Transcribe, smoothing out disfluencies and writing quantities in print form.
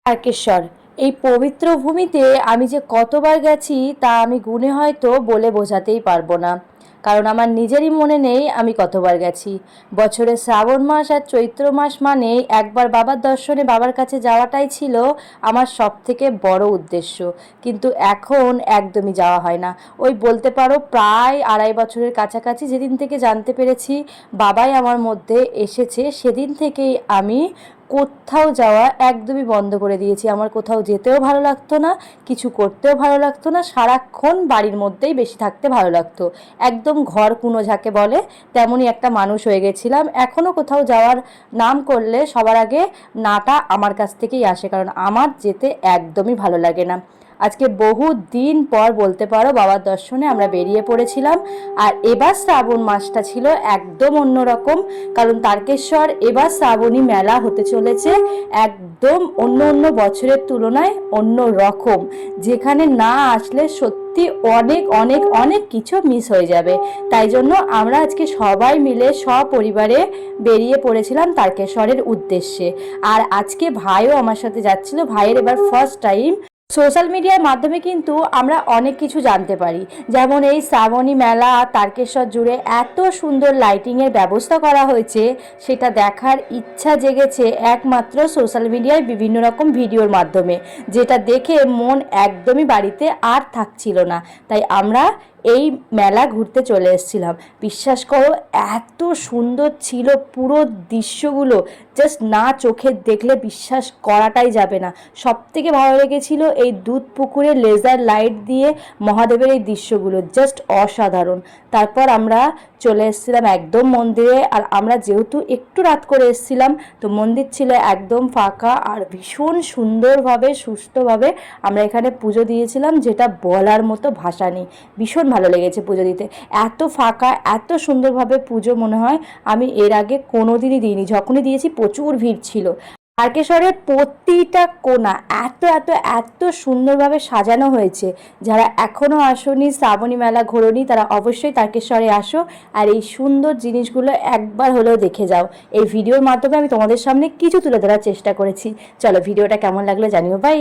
তারকেশ্বর এই পবিত্র ভূমিতে আমি যে কতবার গেছি তা আমি গুণে হয়তো বলে বোঝাতেই পারবো না, কারণ আমার নিজেরই মনে নেই আমি কতবার গেছি। বছরে শ্রাবণ মাস আর চৈত্র মাস মানে একবার বাবার দর্শনে বাবার কাছে যাওয়াটাই ছিল আমার সব থেকে বড় উদ্দেশ্য। কিন্তু এখন একদমই যাওয়া হয় না। ওই বলতে পারো প্রায় 2.5 বছরের কাছাকাছি যেদিন থেকে জানতে পেরেছি বাবাই আমার মধ্যে এসেছে, সেদিন থেকেই আমি কোথাও যাওয়া একদমই বন্ধ করে দিয়েছি। আমার কোথাও যেতেও ভালো লাগতো না, কিছু করতেও ভালো লাগতো না, সারাক্ষণ বাড়ির মধ্যেই বেশি থাকতে ভালো লাগতো। একদম ঘর কুনো যাকে বলে তেমনই একটা মানুষ হয়ে গেছিলাম। এখনও কোথাও যাওয়ার নাম করলে সবার আগে নাটা আমার কাছ থেকেই আসে, কারণ আমার যেতে একদমই ভালো লাগে না। আজকে বহু দিন পর বলতে পারো বাবার দর্শনে আমরা বেরিয়ে পড়েছিলাম। আর এবার শ্রাবণ মাসটা ছিল একদম অন্যরকম, কারণ তারকেশ্বর এবার শ্রাবণী মেলা হতে চলেছে একদম অন্য অন্য বছরের তুলনায় অন্য রকম, যেখানে না আসলে সত্যি অনেক অনেক অনেক কিছু মিস হয়ে যাবে। তাই জন্য আমরা আজকে সবাই মিলে সপরিবারে বেরিয়ে পড়েছিলাম তারকেশ্বরের উদ্দেশ্যে। আর আজকে ভাইও আমার সাথে যাচ্ছিল। ভাইয়ের এবার ফার্স্ট টাইম। সোশ্যাল মিডিয়ার মাধ্যমে কিন্তু আমরা অনেক কিছু জানতে পারি, যেমন এই শ্রাবণী মেলা তারকেশ্বর জুড়ে এত সুন্দর লাইটিংয়ের ব্যবস্থা করা হয়েছে, সেটা দেখার ইচ্ছা জেগেছে একমাত্র সোশ্যাল মিডিয়ায় বিভিন্ন রকম ভিডিওর মাধ্যমে, যেটা দেখে মন একদমই বাড়িতে আর থাকছিল না। তাই আমরা এই মেলা ঘুরতে চলে এসেছিলাম। বিশ্বাস করো এত সুন্দর ছিল পুরো দৃশ্যগুলো, জাস্ট না চোখে দেখলে বিশ্বাস করাটাই যাবে না। সব থেকে ভালো লেগেছিল এই দুধ পুকুরে লেজার লাইট দিয়ে মহাদেবের এই দৃশ্যগুলো, জাস্ট অসাধারণ। তারপর আমরা চলে এসেছিলাম একদম মন্দিরে। আর আমরা যেহেতু একটু রাত করে এসেছিলাম, তো মন্দির ছিল একদম ফাঁকা আর ভীষণ সুন্দরভাবে সুস্থভাবে আমরা এখানে পুজো দিয়েছিলাম, যেটা বলার মতো ভাষা নেই। ভীষণ ভালো লেগেছে পুজো দিতে। এত ফাঁকা এত সুন্দরভাবে পুজো মনে হয় আমি এর আগে কোনো দিনই দিইনি। যখনই দিয়েছি প্রচুর ভিড় ছিল। তারকেশ্বরের প্রতিটা কোণা এত এত এত সুন্দরভাবে সাজানো হয়েছে। যারা এখনও আসোনি, শ্রাবণী মেলা ঘোরোনি, তারা অবশ্যই তারকেশ্বরে আসো আর এই সুন্দর জিনিসগুলো একবার হলেও দেখে যাও। এই ভিডিওর মাধ্যমে আমি তোমাদের সামনে কিছু তুলে ধরার চেষ্টা করেছি। চলো ভিডিওটা কেমন লাগলো জানিও। বাই।